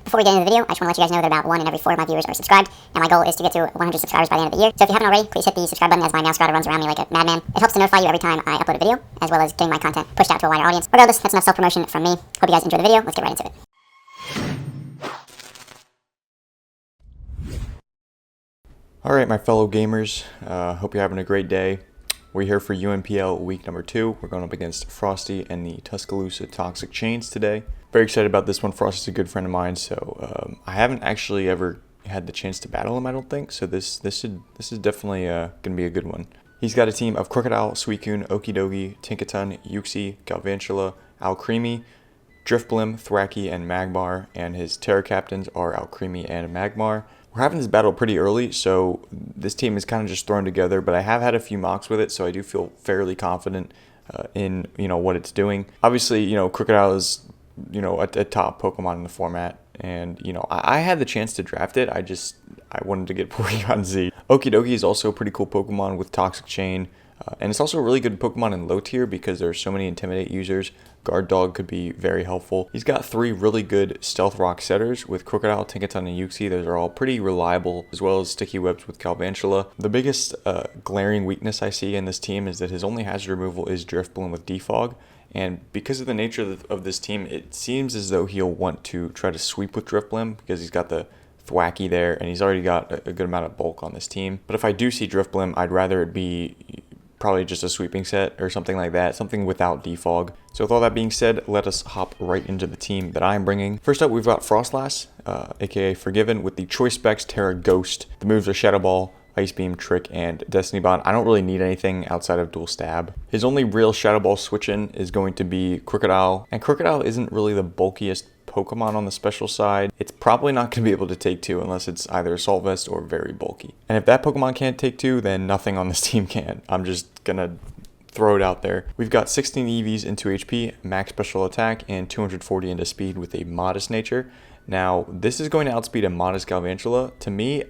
Before we get into the video, I just want to let you guys know that about 1 in every 4 of my viewers are subscribed, and my goal is to get to 100 subscribers by the end of the year. So if you haven't already, please hit the subscribe button as my mouse scrotter runs around me like a madman. It helps to notify you every time I upload a video, as well as getting my content pushed out to a wider audience. Regardless, that's enough self-promotion from me. Hope you guys enjoy the video. Let's get right into it. Alright, my fellow gamers, hope you're having a great day. We're here for UNPL week number 2. We're going up against Frosty and the Tuscaloose Toxic Chains today. Very excited about this one. Frosty's a good friend of mine, so I haven't actually ever had the chance to battle him, I don't think. So this is definitely going to be a good one. He's got a team of Crocodile, Suicune, Okidogi, Tinkaton, Uxie, Galvantula, Alcremie, Drifblim, Thwacky, and Magmar, and his Terra captains are Alcremie and Magmar. We're having this battle pretty early, so this team is kind of just thrown together, but I have had a few mocks with it, so I do feel fairly confident in, what it's doing. Obviously, Crocodile is, a top Pokemon in the format, and, I had the chance to draft it, I wanted to get Porygon Z. Okidogi is also a pretty cool Pokemon with Toxic Chain, and it's also a really good Pokemon in low tier because there are so many Intimidate users. Guard Dog could be very helpful. He's got 3 really good Stealth Rock setters with Crocodile, Tinkaton, and Uxie. Those are all pretty reliable, as well as Sticky Webs with Galvantula. The biggest glaring weakness I see in this team is that his only hazard removal is Drifblim with Defog. And because of the nature of this team, it seems as though he'll want to try to sweep with Drifblim because he's got the Thwacky there, and he's already got a good amount of bulk on this team. But if I do see Drifblim, I'd rather it be probably just a sweeping set or something like that, something without defog. So with all that being said, let us hop right into the team that I'm bringing. First up, we've got Frostlass, aka Forgiven, with the Choice Specs Terra Ghost. The moves are Shadow Ball, Ice Beam, Trick, and Destiny Bond. I don't really need anything outside of Dual Stab. His only real Shadow Ball switch-in is going to be Crocodile, and Crocodile isn't really the bulkiest Pokemon on the special side. It's probably not going to be able to take 2 unless it's either Assault Vest or very bulky. And if that Pokemon can't take 2, then nothing on this team can. I'm just going to throw it out there. We've got 16 EVs into HP, max special attack, and 240 into speed with a modest nature. Now, this is going to outspeed a modest Galvantula. To me,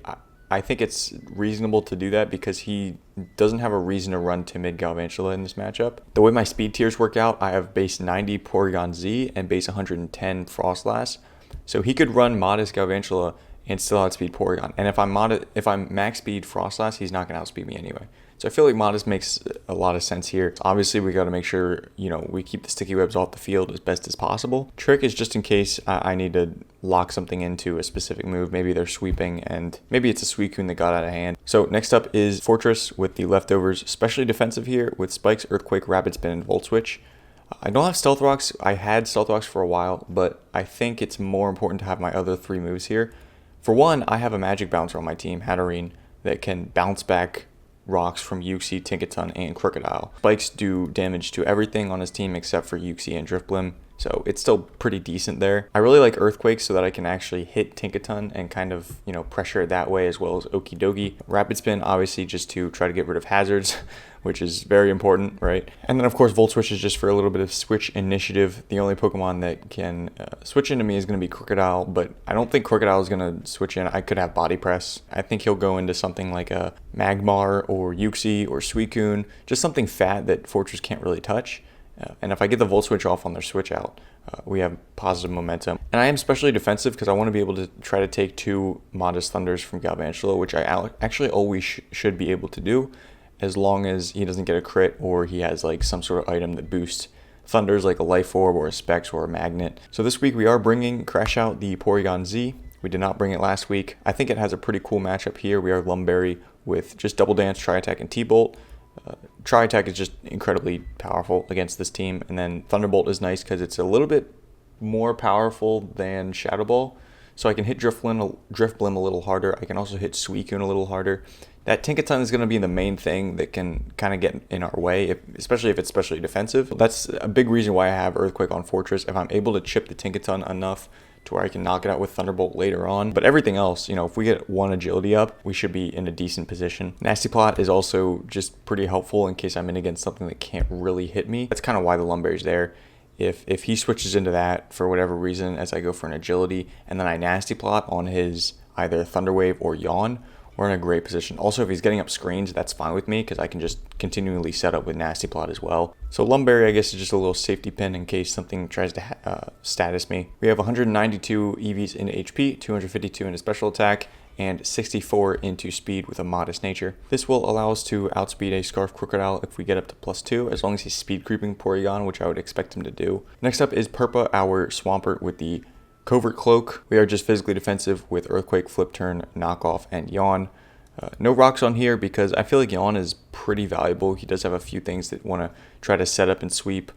I think it's reasonable to do that because he doesn't have a reason to run timid Galvantula in this matchup. The way my speed tiers work out, I have base 90 Porygon Z and base 110 Frostlass. So he could run modest Galvantula and still outspeed Porygon. And if I'm max speed Frostlass, he's not going to outspeed me anyway. So I feel like modest makes a lot of sense here. Obviously, we got to make sure, we keep the Sticky Webs off the field as best as possible. Trick is just in case I need to lock something into a specific move. Maybe they're sweeping and maybe it's a Suicune that got out of hand. So next up is Fortress with the leftovers, especially defensive here with Spikes, Earthquake, Rapid Spin, and Volt Switch. I don't have Stealth Rocks. I had Stealth Rocks for a while, but I think it's more important to have my other 3 moves here. For one, I have a Magic Bouncer on my team, Hatterene, that can bounce back rocks from Uxie, Tinkaton, and Crocodile. Spikes do damage to everything on his team except for Uxie and Drifblim, so it's still pretty decent there. I really like Earthquake so that I can actually hit Tinkaton and kind of, pressure it that way, as well as Okidogi. Rapid Spin, obviously, just to try to get rid of hazards, which is very important, right? And then, of course, Volt Switch is just for a little bit of switch initiative. The only Pokemon that can switch into me is going to be Crocodile, but I don't think Crocodile is going to switch in. I could have Body Press. I think he'll go into something like a Magmar or Uxie or Suicune, just something fat that Fortress can't really touch. And if I get the Volt Switch off on their switch out, we have positive momentum. And I am especially defensive because I want to be able to try to take 2 Modest Thunders from Galvantula, which I actually always should be able to do, as long as he doesn't get a crit or he has like some sort of item that boosts Thunders like a Life Orb or a Specs or a Magnet. So this week we are bringing Crash Out the Porygon Z. We did not bring it last week. I think it has a pretty cool matchup here. We are Lumberry with just Double Dance, Tri-Attack, and T-Bolt. Tri-Attack is just incredibly powerful against this team, and then Thunderbolt is nice because it's a little bit more powerful than Shadow Ball, so I can hit Drifblim a little harder. I can also hit Suicune a little harder. That Tinkaton is going to be the main thing that can kind of get in our way, especially if it's specially defensive. That's a big reason why I have Earthquake on Fortress. If I'm able to chip the Tinkaton enough to where I can knock it out with Thunderbolt later on. But everything else, if we get 1 agility up, we should be in a decent position. Nasty Plot is also just pretty helpful in case I'm in against something that can't really hit me. That's kind of why the Lumberry's there. If he switches into that for whatever reason as I go for an agility, and then I Nasty Plot on his either Thunder Wave or Yawn, we're in a great position. Also, if he's getting up screens, that's fine with me because I can just continually set up with Nasty Plot as well. So Lumberry, I guess, is just a little safety pin in case something tries to status me. We have 192 EVs into HP, 252 into special attack, and 64 into speed with a modest nature. This will allow us to outspeed a Scarf Crocodile if we get up to +2, as long as he's speed creeping Porygon, which I would expect him to do. Next up is Purpa, our Swampert with the Covert Cloak. We are just physically defensive with Earthquake, Flip Turn, Knockoff, and Yawn. No rocks on here because I feel like Yawn is pretty valuable. He does have a few things that want to try to set up and sweep,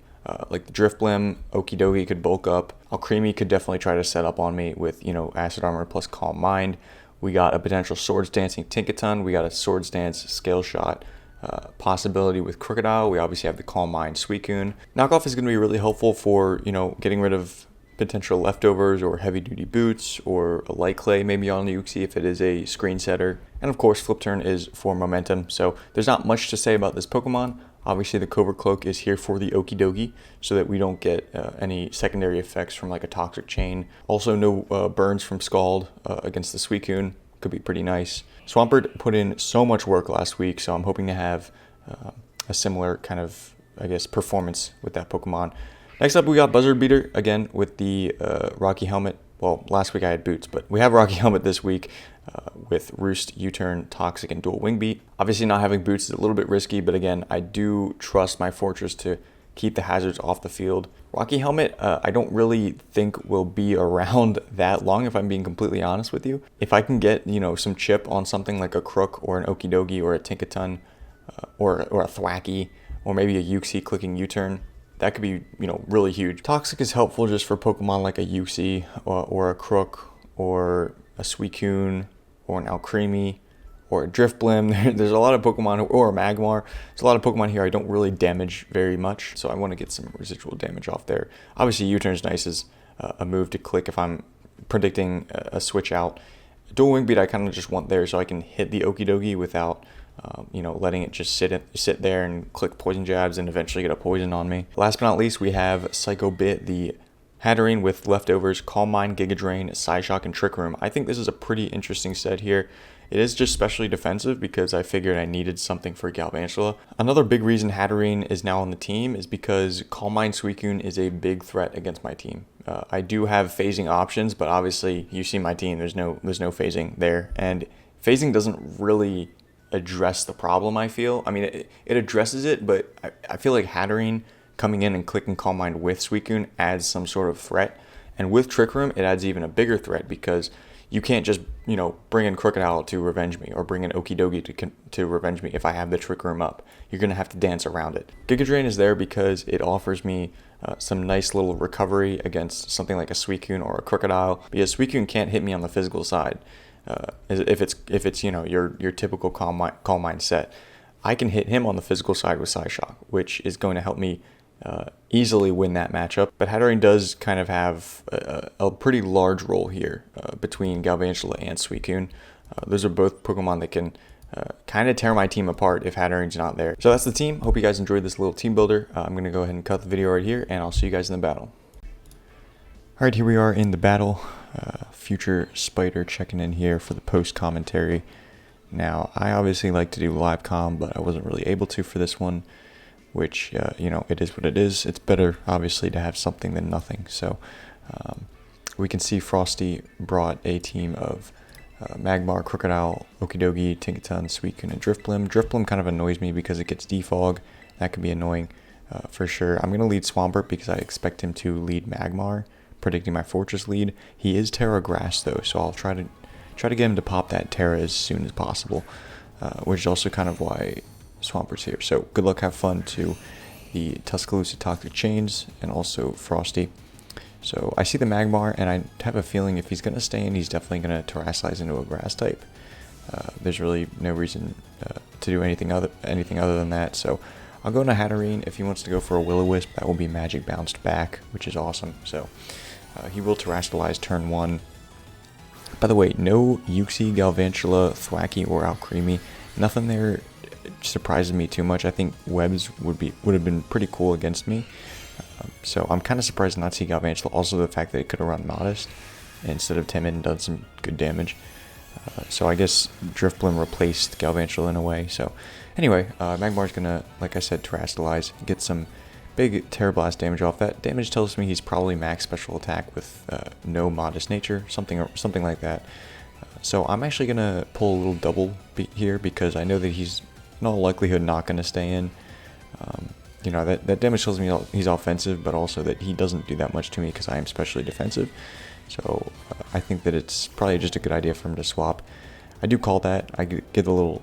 like the Drift Blim. Okidogi could bulk up. Alcremie could definitely try to set up on me with, Acid Armor plus Calm Mind. We got a potential Swords Dancing Tinkaton. We got a Swords Dance Scale Shot possibility with Crocodile. We obviously have the Calm Mind Suicune. Knockoff is going to be really helpful for, getting rid of potential leftovers or heavy duty boots or a light clay maybe on Uxie if it is a screen setter. And of course Flip Turn is for momentum. So there's not much to say about this Pokemon. Obviously the Covert Cloak is here for the Okidogi so that we don't get any secondary effects from like a Toxic Chain. Also no burns from Scald against the Suicune. Could be pretty nice. Swampert put in so much work last week, so I'm hoping to have a similar kind of, performance with that Pokemon. Next up, we got Buzzard Beater, again, with the Rocky Helmet. Well, last week I had Boots, but we have Rocky Helmet this week with Roost, U-Turn, Toxic, and Dual Wing Beat. Obviously, not having Boots is a little bit risky, but again, I do trust my Fortress to keep the hazards off the field. Rocky Helmet, I don't really think will be around that long, if I'm being completely honest with you. If I can get, some chip on something like a Crook or an Okidogi or a Tinkaton or a Thwacky or maybe a Uxie clicking U-Turn, that could be, really huge. Toxic is helpful just for Pokemon like a Uxie or a Crook or a Suicune or an Alcremie or a Drift Blim. There's a lot of Pokemon, or a Magmar. There's a lot of Pokemon here I don't really damage very much, so I want to get some residual damage off there. Obviously, U-Turn's nice as a move to click if I'm predicting a switch out. Dual Wing Beat I kind of just want there so I can hit the Okidogi without letting it just sit there and click poison jabs and eventually get a poison on me. Last but not least, we have Psycho Bit, the Hatterene with leftovers, Calm Mind, Giga Drain, Psyshock, and Trick Room. I think this is a pretty interesting set here. It is just specially defensive because I figured I needed something for Galvantula. Another big reason Hatterene is now on the team is because Calm Mind Suicune is a big threat against my team. I do have phasing options, but obviously you see my team, there's no phasing there. And phasing doesn't really address the problem, I feel. I mean, it addresses it, but I feel like Hatterene coming in and clicking Calm Mind with Suicune adds some sort of threat. And with Trick Room, it adds even a bigger threat because you can't just, bring in Crocodile to revenge me or bring in Okidogi to revenge me if I have the Trick Room up. You're going to have to dance around it. Giga Drain is there because it offers me some nice little recovery against something like a Suicune or a Crocodile, because Suicune can't hit me on the physical side. If it's your typical Calm Mind set, I can hit him on the physical side with Psyshock, which is going to help me easily win that matchup. But Hatterene does kind of have a pretty large role here between Galvantula and Suicune. Those are both Pokemon that can kind of tear my team apart if Hatterene's not there. So that's the team. Hope you guys enjoyed this little team builder. I'm going to go ahead and cut the video right here, and I'll see you guys in the battle. Alright, here we are in the battle. Future Spider checking in here for the post commentary. Now, I obviously like to do live comm, but I wasn't really able to for this one, which, it is what it is. It's better, obviously, to have something than nothing. So, we can see Frosty brought a team of Magmar, Crocodile, Okidogi, Tinkaton, Suicune, and Drift Blim. Drift Blim kind of annoys me because it gets defog. That can be annoying for sure. I'm going to lead Swampert because I expect him to lead Magmar, predicting my Fortress lead. He is Terra Grass though, so I'll try to get him to pop that Terra as soon as possible, which is also kind of why Swampert's here. So good luck, have fun to the Tuscaloose Toxic Chains and also Frosty. So I see the Magmar, and I have a feeling if he's going to stay in, he's definitely going to Terrasilize into a Grass type. There's really no reason to do anything other than that. So I'll go into Hatterene. If he wants to go for a Will-O-Wisp, that will be Magic Bounced back, which is awesome. So he will Terrasilize turn 1. By the way, no Uxie, Galvantula, Thwacky, or Alcremie. Nothing there surprises me too much. I think Webs would have been pretty cool against me. So I'm kind of surprised not to see Galvantula. Also the fact that it could have run Modest instead of Timid and done some good damage. So I guess Drifblim replaced Galvantula in a way. So anyway, Magmar's gonna, like I said, Terrastalize, get some big Terra Blast damage off. That damage tells me he's probably max special attack with no modest nature, something like that. So I'm actually gonna pull a little double here because I know that he's in all likelihood not gonna stay in. You know, that damage tells me he's offensive, but also that he doesn't do that much to me because I am specially defensive. So I think that it's probably just a good idea for him to swap. I do call that. I get the little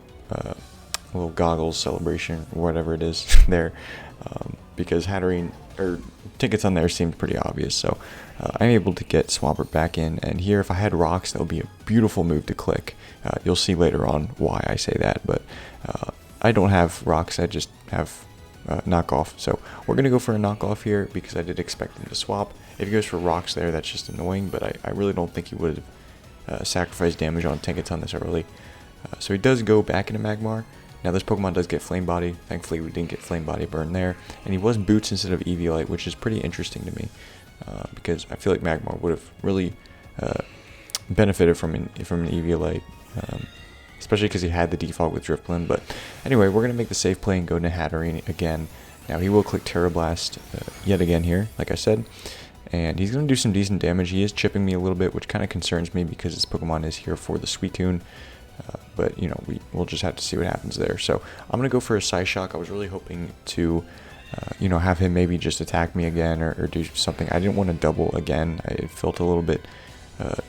goggles celebration or whatever it is there, because Hatterene or tickets on there seemed pretty obvious. So I'm able to get Swampert back in, and here if I had rocks, that would be a beautiful move to click. You'll see later on why I say that, but I don't have rocks. I just have knockoff. So we're gonna go for a knockoff here because I did expect him to swap. If he goes for rocks there, that's just annoying, but I really don't think he would have sacrificed damage on Tinkaton this early. So he does go back into Magmar. Now this Pokemon does get Flame Body. Thankfully we didn't get Flame Body burn there. And he was Boots instead of Eviolite, which is pretty interesting to me. Because I feel like Magmar would have really benefited from an Eviolite. Especially because he had the defog with Drifblim. But anyway, we're going to make the safe play and go into Hatterene again. Now he will click Terra Blast yet again here, like I said. And he's going to do some decent damage. He is chipping me a little bit, which kind of concerns me because this Pokemon is here for the Suicune. But, you know, we'll just have to see what happens there. So I'm going to go for a Psyshock. I was really hoping to, you know, have him maybe just attack me again or do something. I didn't want to double again. It felt a little bit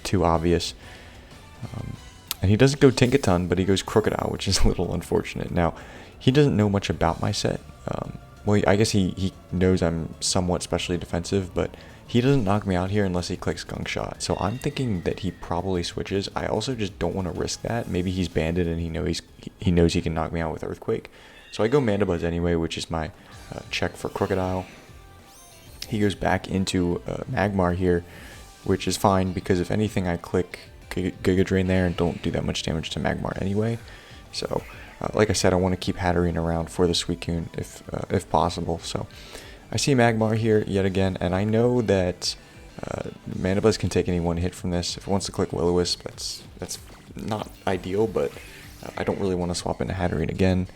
too obvious. And he doesn't go Tinkaton, but he goes Crocodile, which is a little unfortunate. Now, he doesn't know much about my set. Well, I guess he knows I'm somewhat specially defensive, but he doesn't knock me out here unless he clicks Gunk Shot. So I'm thinking that he probably switches. I also just don't want to risk that. Maybe he's banded and he knows he can knock me out with Earthquake. So I go Mandibuzz anyway, which is my check for Crocodile. He goes back into Magmar here, which is fine because if anything I click Giga Drain there and don't do that much damage to Magmar anyway. So like I said, I want to keep Hatterene around for the Suicune if possible. So I see Magmar here yet again, and I know that Mandibuzz can take any one hit from this. If it wants to click Will-O-Wisp, that's not ideal, but I don't really want to swap into Hatterene again.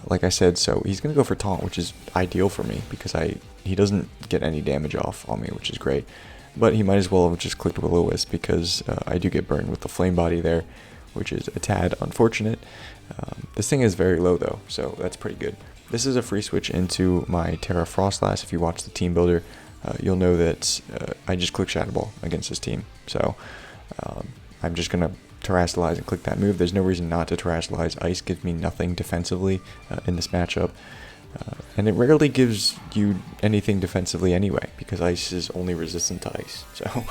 Like I said, so he's going to go for Taunt, which is ideal for me because he doesn't get any damage off on me, which is great. But he might as well have just clicked Will-O-Wisp because I do get burned with the Flame Body there, which is a tad unfortunate. This thing is very low though, so that's pretty good. This is a free switch into my Terra Frostlass. If you watch the team builder, you'll know that I just click Shadow Ball against this team. So I'm just going to Terrastalize and click that move. There's no reason not to Terrastalize. Ice gives me nothing defensively in this matchup. And it rarely gives you anything defensively anyway, because Ice is only resistant to Ice. So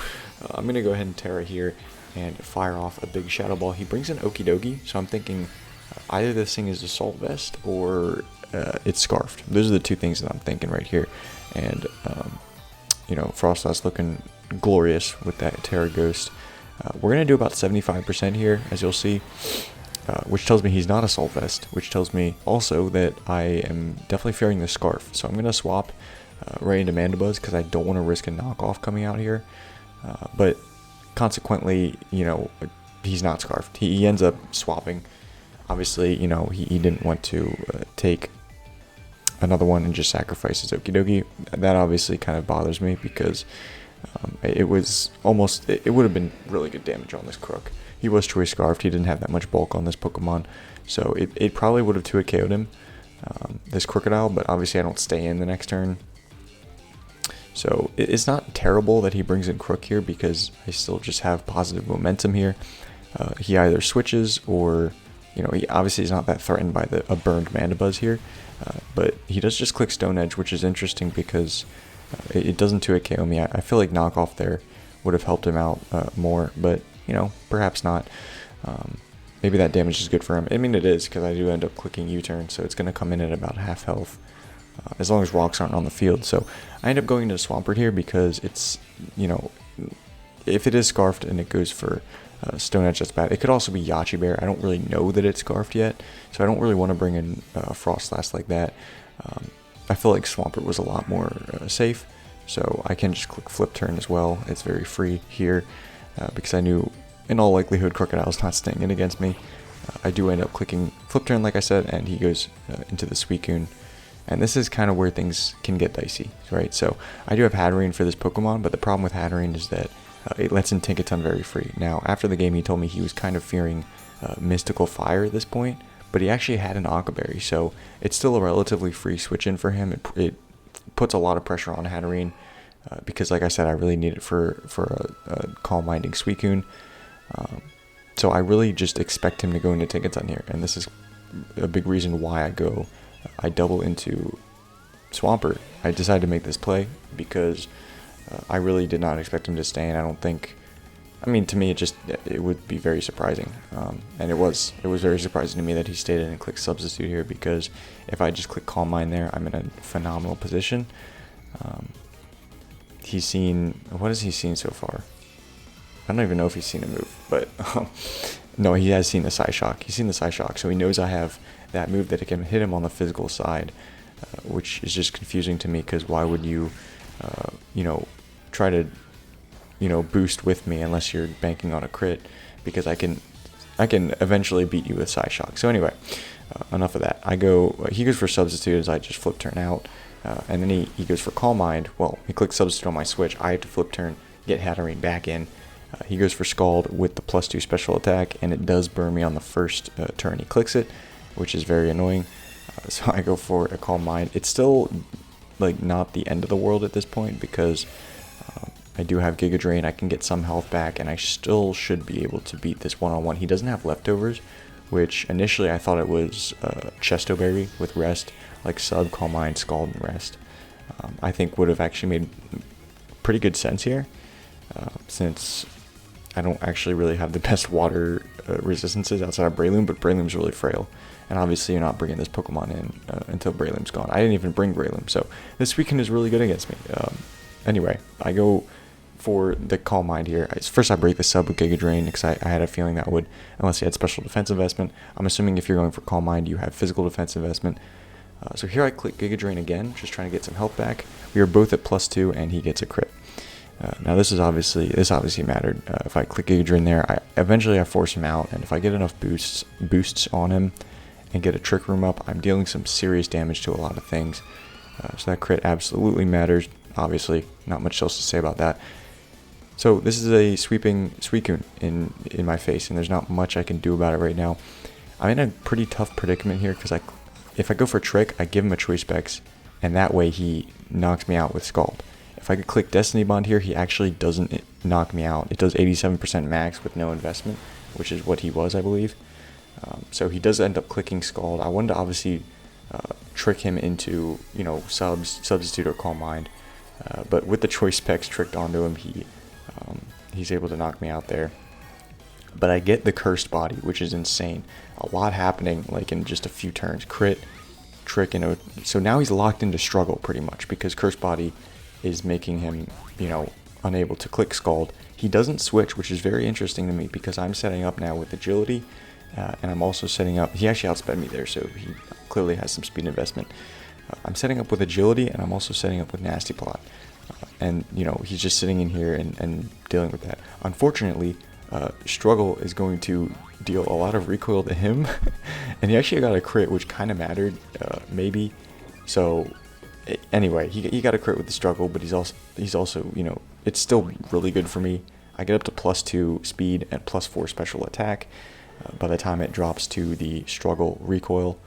I'm going to go ahead and Terra here and fire off a big Shadow Ball. He brings an Okidogi, so I'm thinking either this thing is Assault Vest or it's Scarfed. Those are the two things that I'm thinking right here. And, you know, Frostlass looking glorious with that Terra Ghost. We're going to do about 75% here, as you'll see. Which tells me he's not Assault Vest, which tells me also that I am definitely fearing the Scarf. So I'm going to swap right into Mandibuzz because I don't want to risk a knockoff coming out here. But consequently, you know, he's not Scarfed. He ends up swapping. Obviously, you know, he didn't want to take another one and just sacrifice his Okidogi. That obviously kind of bothers me because it was almost, it would have been really good damage on this Crook. He was Choice Scarfed. He didn't have that much bulk on this Pokemon, so it probably would have 2-hit KO'd him, this Crocodile, but obviously I don't stay in the next turn. So it's not terrible that he brings in Crook here because I still just have positive momentum here. He either switches or, you know, he obviously is not that threatened by a burned Mandibuzz here, but he does just click Stone Edge, which is interesting because it doesn't 2-hit KO me. I feel like knockoff there would have helped him out more, but you know, perhaps not. Maybe that damage is good for him. I mean, it is, because I do end up clicking U-turn, so it's going to come in at about half health, as long as rocks aren't on the field. So I end up going into Swampert here because it's, you know, if it is Scarfed and it goes for Stone Edge, that's bad. It could also be Yachi Bear. I don't really know that it's Scarfed yet, so I don't really want to bring in Frostlass like that. I feel like Swampert was a lot more safe, so I can just click Flip Turn as well. It's very free here. Because I knew in all likelihood, Crocodile's not staying in against me. I do end up clicking Flip Turn, like I said, and he goes into the Suicune. And this is kind of where things can get dicey, right? So I do have Hatterene for this Pokemon, but the problem with Hatterene is that it lets in Tinkaton very free. Now, after the game, he told me he was kind of fearing Mystical Fire at this point, but he actually had an Aqua Berry, so it's still a relatively free switch in for him. It puts a lot of pressure on Hatterene because, like I said, I really need it for a calm-minding Suicune. So I really just expect him to go into Tinkaton here, and this is a big reason why I double into Swampert. I decided to make this play because I really did not expect him to stay, and I don't think, I mean, to me it would be very surprising, and it was very surprising to me that he stayed in and clicked Substitute here, because if I just click Calm Mind there, I'm in a phenomenal position. He's seen, what has he seen so far? I don't even know if he's seen a move, but no, he has seen the Psyshock. He's seen the Psyshock, so he knows I have that move that it can hit him on the physical side, which is just confusing to me, because why would you, try to, boost with me unless you're banking on a crit, because I can eventually beat you with Psyshock. So anyway, enough of that. He goes for Substitute as I just Flip Turn out, and then he goes for Calm Mind. Well, he clicks Substitute on my switch. I have to Flip Turn, get Hatterene back in. He goes for Scald with the +2 special attack, and it does burn me on the first turn he clicks it, which is very annoying. So I go for a Calm Mind. It's still like not the end of the world at this point, because I do have Giga Drain. I can get some health back, and I still should be able to beat this one-on-one. He doesn't have leftovers, which initially I thought it was Chesto Berry with Rest, like Sub, Calm Mind, Scald, and Rest. I think would have actually made pretty good sense here, since I don't actually really have the best water resistances outside of Breloom, but Breloom's really frail. And obviously you're not bringing this Pokemon in until Breloom's gone. I didn't even bring Breloom, so this Suicune is really good against me. Anyway, I go for the Calm Mind here. First I break the Sub with Giga Drain, because I had a feeling that would, unless he had Special Defense Investment. I'm assuming if you're going for Calm Mind, you have Physical Defense Investment. So here I click Giga Drain again, just trying to get some health back. We are both at +2, and he gets a crit. Now this obviously mattered. If I click Giga Drain there, eventually I force him out, and if I get enough boosts on him and get a Trick Room up, I'm dealing some serious damage to a lot of things. So that crit absolutely matters. Obviously, not much else to say about that. So this is a sweeping Suicune in my face, and there's not much I can do about it right now. I'm in a pretty tough predicament here, because if I go for Trick, I give him a Choice Specs, and that way he knocks me out with Scald. If I could click Destiny Bond here, he actually doesn't knock me out. It does 87% max with no investment, which is what he was, I believe. So he does end up clicking Scald. I wanted to obviously trick him into, Substitute or Calm Mind. But with the Choice Specs tricked onto him, he's able to knock me out there. But I get the Cursed Body, which is insane. A lot happening like in just a few turns. Crit, Trick, so now he's locked into Struggle pretty much, because Cursed Body is making him, unable to click Scald. He doesn't switch, which is very interesting to me, because I'm setting up now with Agility, and I'm also setting up, he actually outsped me there, so he clearly has some speed investment. I'm setting up with Agility, and I'm also setting up with Nasty Plot. And, he's just sitting in here and dealing with that. Unfortunately, Struggle is going to deal a lot of recoil to him, and he actually got a crit, which kind of mattered, maybe. So anyway, he got a crit with the Struggle, but he's also it's still really good for me. I get up to +2 speed and +4 special attack by the time it drops to the Struggle recoil.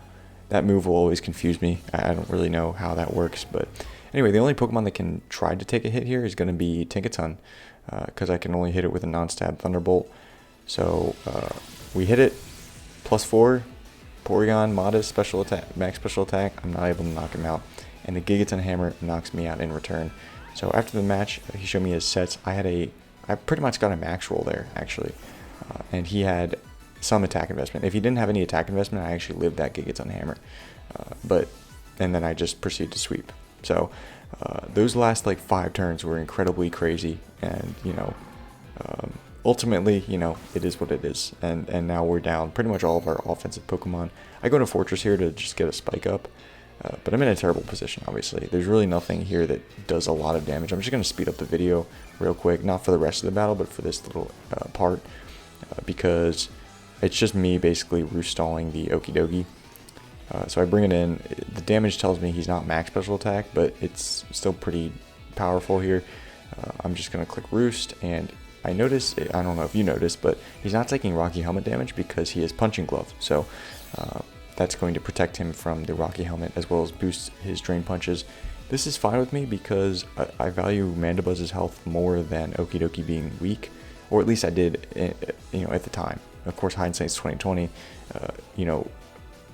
That move will always confuse me. I don't really know how that works, but anyway, the only Pokemon that can try to take a hit here is going to be Tinkaton, because I can only hit it with a non-stab Thunderbolt. So we hit it, +4, Porygon, modest special attack, max special attack. I'm not able to knock him out, and the Gigaton Hammer knocks me out in return. So after the match, he showed me his sets. I pretty much got a max roll there, actually, and he had some attack investment. If he didn't have any attack investment, I actually lived that Gigaton Hammer, and then I just proceeded to sweep. So those last 5 turns were incredibly crazy, and ultimately, it is what it is, and now we're down pretty much all of our offensive Pokemon. I go to Fortress here to just get a spike up, but I'm in a terrible position, obviously. There's really nothing here that does a lot of damage. I'm just going to speed up the video real quick, not for the rest of the battle, but for this little part. because it's just me basically roostalling the Okie Dokie. So I bring it in. The damage tells me he's not max special attack, but it's still pretty powerful here. I'm just going to click Roost, and I notice, I don't know if you noticed, but he's not taking Rocky Helmet damage because he has Punching Glove. So that's going to protect him from the Rocky Helmet as well as boost his Drain Punches. This is fine with me because I value Mandibuzz's health more than Okie Dokie being weak, or at least I did, at the time. Of course, hindsight's 2020.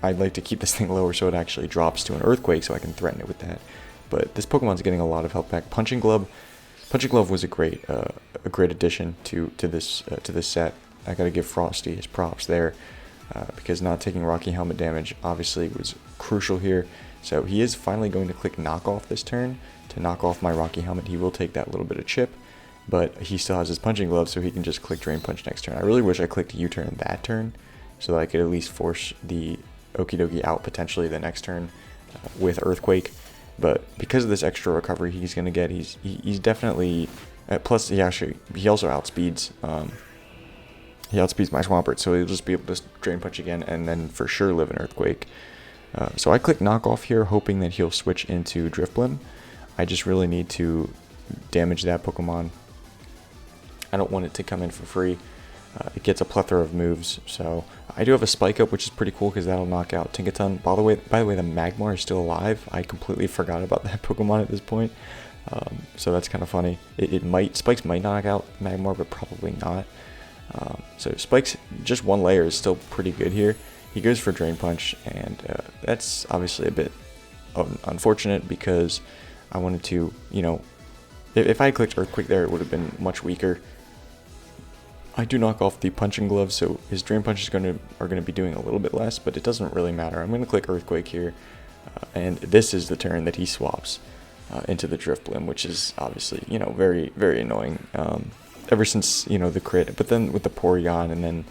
I'd like to keep this thing lower so it actually drops to an Earthquake so I can threaten it with that. But this Pokemon's getting a lot of health back. Punching Glove was a great addition to this set. I gotta give Frosty his props there, because not taking Rocky Helmet damage obviously was crucial here. So he is finally going to click Knock Off this turn to knock off my Rocky Helmet. He will take that little bit of chip, but he still has his Punching Glove, so he can just click Drain Punch next turn. I really wish I clicked U-turn that turn so that I could at least force the Okie Dokie out potentially the next turn with Earthquake. But because of this extra recovery he's going to get, he's definitely plus he also outspeeds my Swampert, so he'll just be able to Drain Punch again and then for sure live an Earthquake. So I click Knock Off here, hoping that he'll switch into Drifblim. I just really need to damage that Pokemon. I don't want it to come in for free. It gets a plethora of moves, so I do have a Spike Up, which is pretty cool because that'll knock out Tinkaton. By the way, the Magmar is still alive. I completely forgot about that Pokemon at this point, so that's kind of funny. Spikes might knock out Magmar, but probably not. So Spikes, just one layer is still pretty good here. He goes for Drain Punch, and that's obviously a bit unfortunate because I wanted to, if I had clicked Earthquake there, it would have been much weaker. I do knock off the Punching Glove, so his Drain Punch are going to be doing a little bit less, but it doesn't really matter. I'm going to click Earthquake here, and this is the turn that he swaps into the Drifblim, which is obviously, very, very annoying. Ever since, the crit, but then with the Porygon, and then,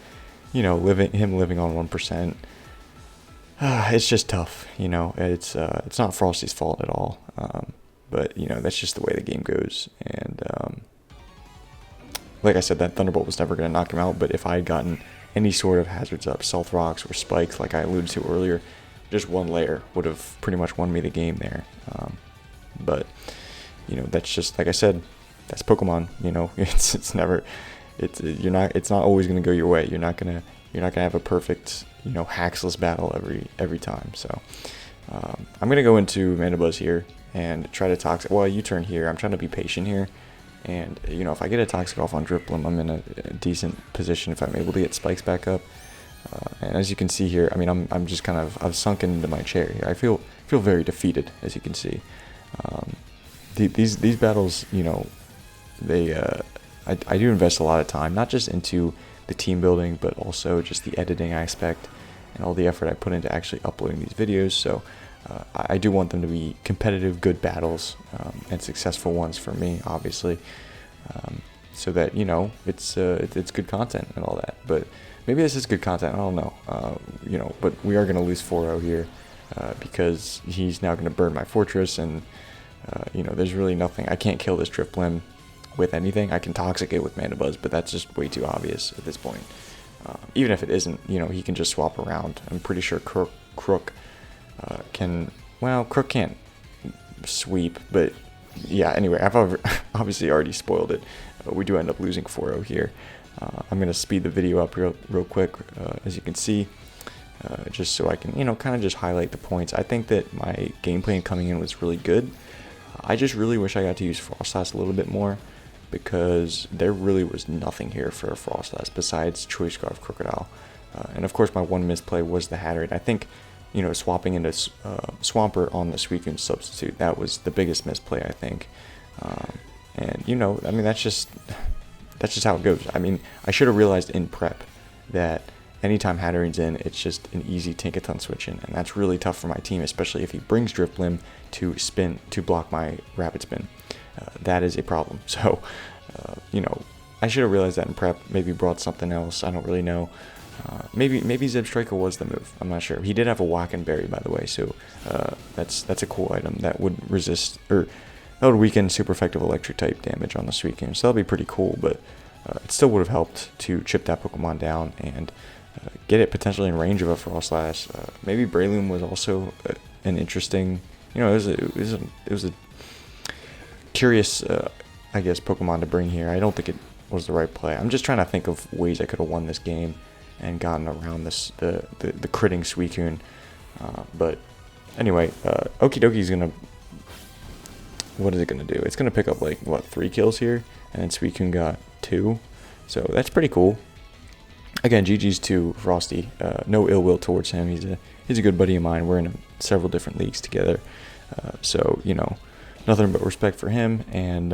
living on 1%, it's just tough. It's not Frosty's fault at all, but that's just the way the game goes. And like I said, that Thunderbolt was never going to knock him out, but if I had gotten any sort of Hazards Up, Stealth Rocks, or Spikes, like I alluded to earlier, just one layer would have pretty much won me the game there. But that's just, like I said, that's Pokemon. It's not always going to go your way. You're not gonna have a perfect hacksless battle every time. So I'm gonna go into Mandibuzz here and try to Toxic. Well, U-turn here. I'm trying to be patient here. And, if I get a Toxic off on Drifblim, I'm in a decent position if I'm able to get Spikes back up. And as you can see here, I'm just I've sunken into my chair here. I feel very defeated, as you can see. These battles, I do invest a lot of time, not just into the team building, but also just the editing aspect and all the effort I put into actually uploading these videos. So I do want them to be competitive, good battles, and successful ones for me, obviously, so that it's good content and all that. But maybe this is good content. I don't know. But we are going to lose 4-0 here because he's now going to burn my fortress, and there's really nothing. I can't kill this Drifblim with anything. I can Toxic it with Mandibuzz, but that's just way too obvious at this point. Even if it isn't, he can just swap around. I'm pretty sure Crook can. Well, Crook can't sweep, but yeah. Anyway, I've obviously already spoiled it. We do end up losing 4-0 here. I'm gonna speed the video up real quick, as you can see, just so I can kind of just highlight the points. I think that my game plan coming in was really good. I just really wish I got to use Froslass a little bit more, because there really was nothing here for a Froslass besides Choice Scarf Crocodile. And of course my one misplay was the Hatterade. I think, swapping into Swampert on the Suicune substitute, that was the biggest misplay, I think. And that's just how it goes. I should have realized in prep that anytime Hatterade's in, it's just an easy Tinkaton switch in, and that's really tough for my team, especially if he brings Drifblim to block my Rapid Spin. That is a problem. So, I should have realized that in prep. Maybe brought something else. I don't really know. Maybe Zeb Striker was the move. I'm not sure. He did have a Wackenberry, by the way, so that's a cool item that would resist, or that would weaken super effective electric type damage on the Suicune. So that'll be pretty cool. But it still would have helped to chip that Pokemon down and get it potentially in range of a Frostlass. Maybe Breloom was also an interesting, it was a curious, I guess, Pokemon to bring here. I don't think it was the right play. I'm just trying to think of ways I could have won this game and gotten around this the critting Suicune. But anyway, Okie Dokie's gonna, what is it gonna do? It's gonna pick up like what, 3 kills here, and then Suicune got 2, so that's pretty cool. Again, GG's to Frosty. No ill will towards him. He's a good buddy of mine. We're in several different leagues together, so nothing but respect for him. And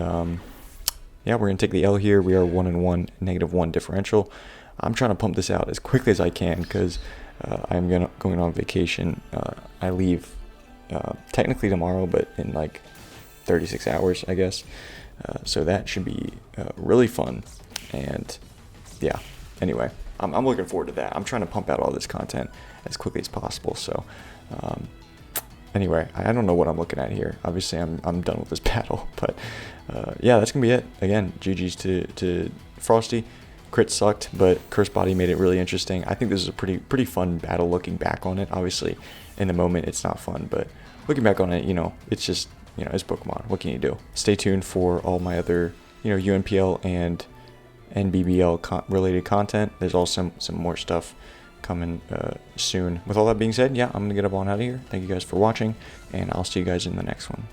yeah, we're gonna take the L here. We are 1-1, -1 differential. I'm trying to pump this out as quickly as I can because I'm going on vacation. I leave technically tomorrow, but in like 36 hours, I guess. So that should be really fun. And yeah, anyway, I'm looking forward to that. I'm trying to pump out all this content as quickly as possible. So anyway, I don't know what I'm looking at here. Obviously, I'm done with this battle. But yeah, that's gonna be it. Again, GG's to Frosty. Crit sucked, but Curse Body made it really interesting. I think this is a pretty fun battle looking back on it. Obviously, in the moment, it's not fun, but looking back on it, it's just, it's Pokemon. What can you do? Stay tuned for all my other, UNPL and NBBL related content. There's also some more stuff coming soon. With all that being said, yeah, I'm going to get up on out of here. Thank you guys for watching, and I'll see you guys in the next one.